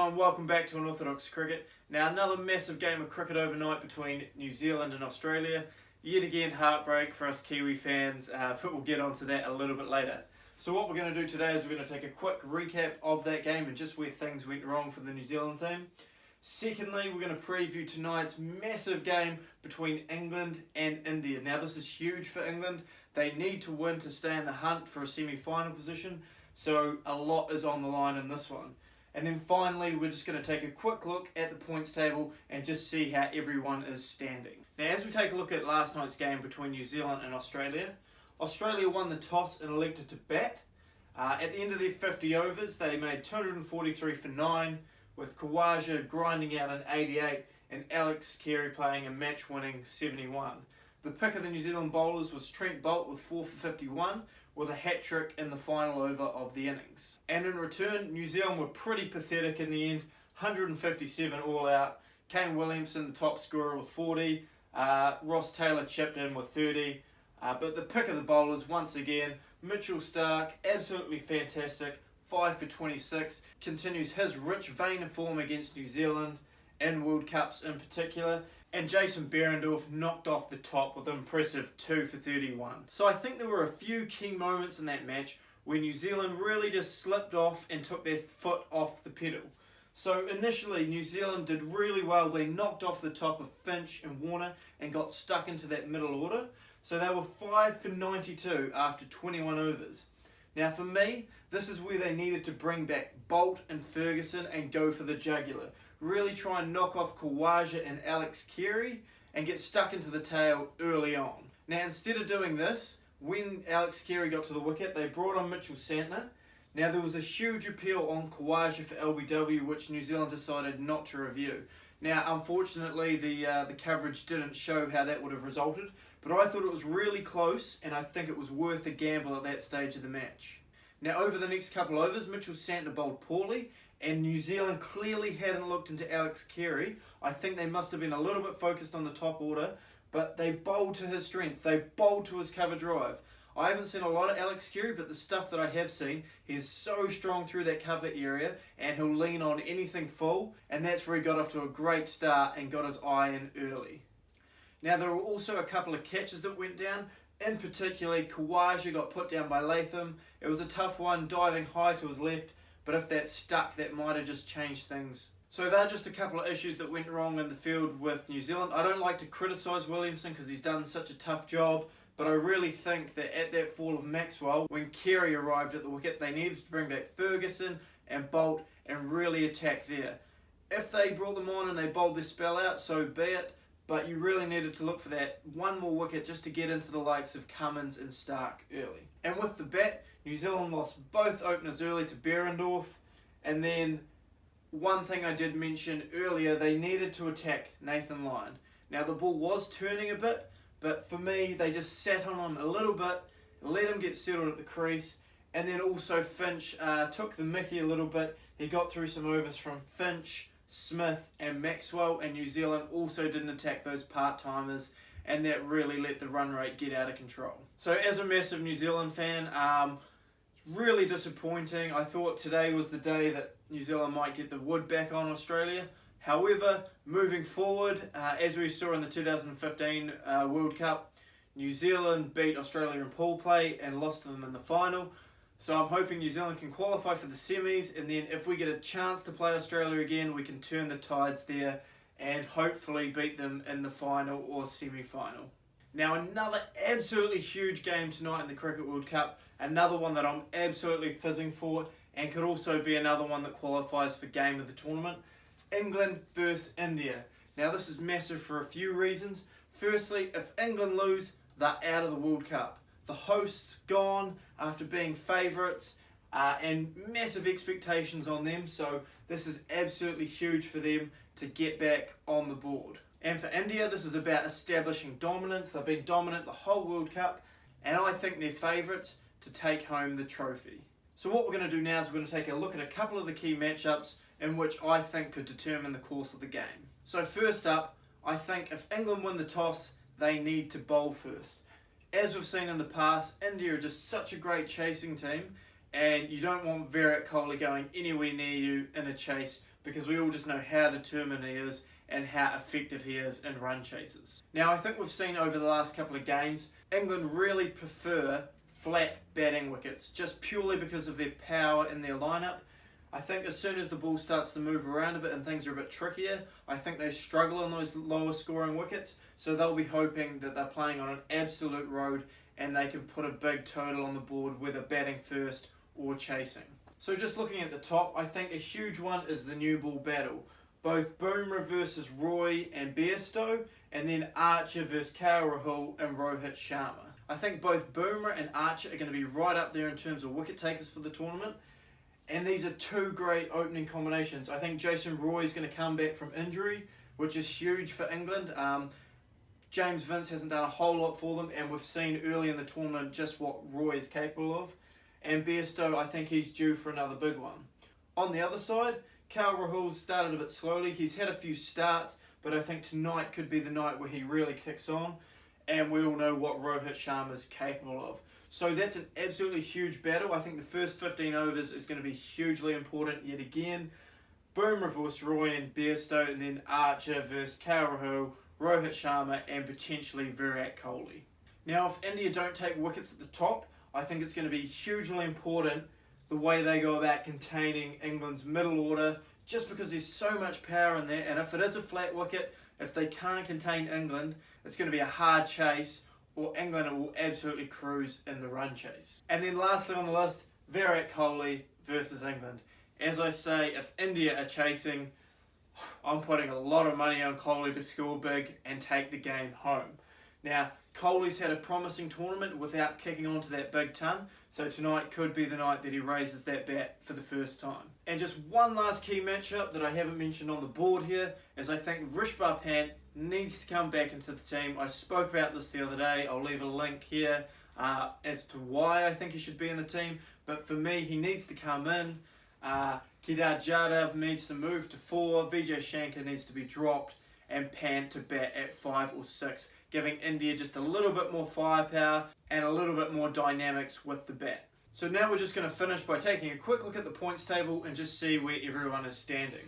everyone, welcome back to Unorthodox Cricket. Now another massive game of cricket overnight between New Zealand and Australia. Yet again heartbreak for us Kiwi fans, but we'll get onto that a little bit later. So what we're going to do today is we're going to take a quick recap of that game and just where things went wrong for the New Zealand team. Secondly, we're going to preview tonight's massive game between England and India. Now this is huge for England. They need to win to stay in the hunt for a semi-final position, so a lot is on the line in this one. And then finally, we're just going to take a quick look at the points table and just see how everyone is standing. Now, as we take a look at last night's game between New Zealand and Australia, Australia won the toss and elected to bat. At the end of their 50 overs, they made 243 for 9, with Khawaja grinding out an 88 and Alex Carey playing a match-winning 71. The pick of the New Zealand bowlers was Trent Boult with 4 for 51, with a hat-trick in the final over of the innings. And in return, New Zealand were pretty pathetic in the end, 157 all out. Kane Williamson, the top scorer, with 40. Ross Taylor chipped in with 30. But the pick of the bowlers, once again, Mitchell Starc, absolutely fantastic, 5 for 26, continues his rich vein of form against New Zealand, in World Cups in particular. And Jason Behrendorff knocked off the top with an impressive 2 for 31. So I think there were a few key moments in that match where New Zealand really just slipped off and took their foot off the pedal. So initially New Zealand did really well. They knocked off the top of Finch and Warner and got stuck into that middle order. So they were 5 for 92 after 21 overs. Now for me, this is where they needed to bring back Boult and Ferguson and go for the jugular. Really try and knock off Khawaja and Alex Carey and get stuck into the tail early on. Now instead of doing this, when Alex Carey got to the wicket, they brought on Mitchell Santner. Now there was a huge appeal on Khawaja for LBW, which New Zealand decided not to review. Now unfortunately the coverage didn't show how that would have resulted, but I thought it was really close and I think it was worth a gamble at that stage of the match. Now over the next couple overs, Mitchell Santner bowled poorly, and New Zealand clearly hadn't looked into Alex Carey. I think they must have been a little bit focused on the top order, but they bowled to his strength. They bowled to his cover drive. I haven't seen a lot of Alex Carey, but the stuff that I have seen, he is so strong through that cover area, and he'll lean on anything full, and that's where he got off to a great start and got his eye in early. Now there were also a couple of catches that went down. In particular, Khawaja got put down by Latham. It was a tough one, diving high to his left, but if that stuck, that might have just changed things. So there are just a couple of issues that went wrong in the field with New Zealand. I don't like to criticise Williamson because he's done such a tough job, but I really think that at that fall of Maxwell, when Carey arrived at the wicket, they needed to bring back Ferguson and Boult and really attack there. If they brought them on and they bowled their spell out, so be it, but you really needed to look for that one more wicket just to get into the likes of Cummins and Starc early. And with the bat, New Zealand lost both openers early to Behrendorff, and then one thing I did mention earlier, they needed to attack Nathan Lyon. Now the ball was turning a bit, but for me they just sat on him a little bit, let him get settled at the crease, and then also Finch took the mickey a little bit. He got through some overs from Finch, Smith and Maxwell, and New Zealand also didn't attack those part-timers, and that really let the run rate get out of control. So as a massive New Zealand fan, really disappointing. I thought today was the day that New Zealand might get the wood back on Australia. However, moving forward, as we saw in the 2015 World Cup, New Zealand beat Australia in pool play and lost to them in the final. So I'm hoping New Zealand can qualify for the semis, and then if we get a chance to play Australia again, we can turn the tides there and hopefully beat them in the final or semi-final. Now another absolutely huge game tonight in the Cricket World Cup, another one that I'm absolutely fizzing for, and could also be another one that qualifies for game of the tournament. England versus India. Now this is massive for a few reasons. Firstly, if England lose, they're out of the World Cup. The hosts gone after being favourites, and massive expectations on them, so this is absolutely huge for them to get back on the board. And for India, this is about establishing dominance. They've been dominant the whole World Cup, and I think they're favourites to take home the trophy. So what we're going to do now is we're going to take a look at a couple of the key matchups in which I think could determine the course of the game. So first up, I think if England win the toss, they need to bowl first. As we've seen in the past, India are just such a great chasing team, and you don't want Virat Kohli going anywhere near you in a chase, because we all just know how determined he is and how effective he is in run chases. Now, I think we've seen over the last couple of games, England really prefer flat batting wickets, just purely because of their power in their lineup. I think as soon as the ball starts to move around a bit and things are a bit trickier, I think they struggle on those lower scoring wickets, so they'll be hoping that they're playing on an absolute road and they can put a big total on the board, whether batting first or chasing. So just looking at the top, I think a huge one is the new ball battle. Both Bumrah versus Roy and Bairstow, and then Archer versus Rahul and Rohit Sharma. I think both Bumrah and Archer are going to be right up there in terms of wicket takers for the tournament. And these are two great opening combinations. I think Jason Roy is going to come back from injury, which is huge for England. James Vince hasn't done a whole lot for them, and we've seen early in the tournament just what Roy is capable of. And Bairstow, I think he's due for another big one. On the other side, Rahul started a bit slowly. He's had a few starts, but I think tonight could be the night where he really kicks on. And we all know what Rohit Sharma is capable of. So that's an absolutely huge battle. I think the first 15 overs is going to be hugely important yet again. Bumrah versus Roy and Bairstow, and then Archer versus Rahul, Rohit Sharma, and potentially Virat Kohli. Now, if India don't take wickets at the top, I think it's going to be hugely important the way they go about containing England's middle order, just because there's so much power in there. And if it is a flat wicket, if they can't contain England, it's going to be a hard chase, or England will absolutely cruise in the run chase. And then lastly on the list, Virat Kohli versus England. As I say, if India are chasing, I'm putting a lot of money on Kohli to score big and take the game home. Now, Kohli's had a promising tournament without kicking onto that big ton, so tonight could be the night that he raises that bat for the first time. And just one last key matchup that I haven't mentioned on the board here is I think Rishabh Pant needs to come back into the team. I spoke about this the other day. I'll leave a link here as to why I think he should be in the team. But for me, he needs to come in. Kedar Jadhav needs to move to 4. Vijay Shankar needs to be dropped. And Pant to bat at 5 or 6, giving India just a little bit more firepower and a little bit more dynamics with the bat. So now we're just going to finish by taking a quick look at the points table and just see where everyone is standing.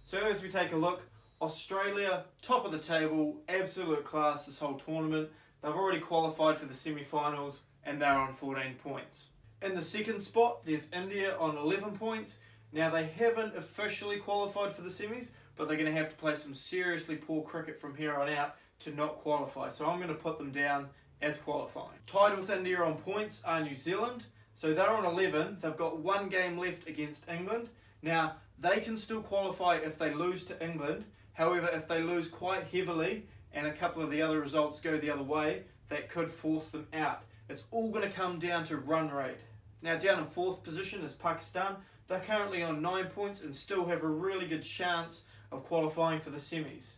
So as we take a look, Australia, top of the table, absolute class this whole tournament. They've already qualified for the semi-finals and they're on 14 points. In the second spot, there's India on 11 points. Now they haven't officially qualified for the semis, but they're going to have to play some seriously poor cricket from here on out to not qualify. So I'm going to put them down as qualifying. Tied with India on points are New Zealand. So they're on 11. They've got one game left against England. Now, they can still qualify if they lose to England. However, if they lose quite heavily and a couple of the other results go the other way, that could force them out. It's all going to come down to run rate. Now, down in 4th position is Pakistan. They're currently on 9 points and still have a really good chance of qualifying for the semis.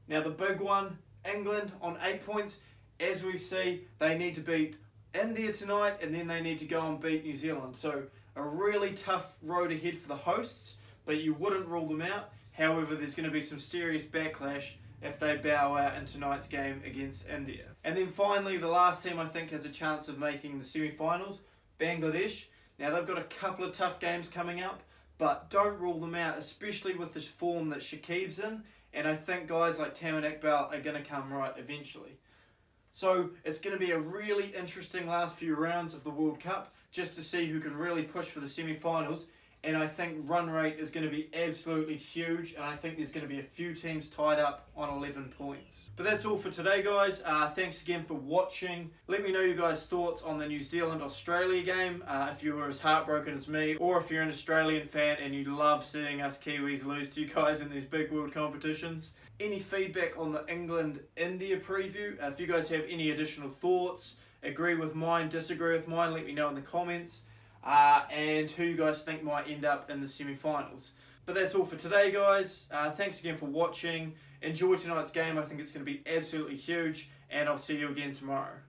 Now, the big one, England on 8 points. As we see, they need to beat India tonight and then they need to go and beat New Zealand. So a really tough road ahead for the hosts, but you wouldn't rule them out. However, there's going to be some serious backlash if they bow out in tonight's game against India. And then finally, the last team I think has a chance of making the semi-finals, Bangladesh. Now, they've got a couple of tough games coming up, but don't rule them out, especially with this form that Shakib's in. And I think guys like Tamim Iqbal are going to come right eventually. So it's going to be a really interesting last few rounds of the World Cup just to see who can really push for the semi-finals. And I think run rate is going to be absolutely huge, and I think there's going to be a few teams tied up on 11 points. But that's all for today, guys. Thanks again for watching. Let me know your guys' thoughts on the New Zealand-Australia game, if you were as heartbroken as me, or if you're an Australian fan and you love seeing us Kiwis lose to you guys in these big world competitions. Any feedback on the England-India preview? If you guys have any additional thoughts, agree with mine, disagree with mine, let me know in the comments. And who you guys think might end up in the semi-finals. But that's all for today, guys. Thanks again for watching. Enjoy tonight's game. I think it's going to be absolutely huge, and I'll see you again tomorrow.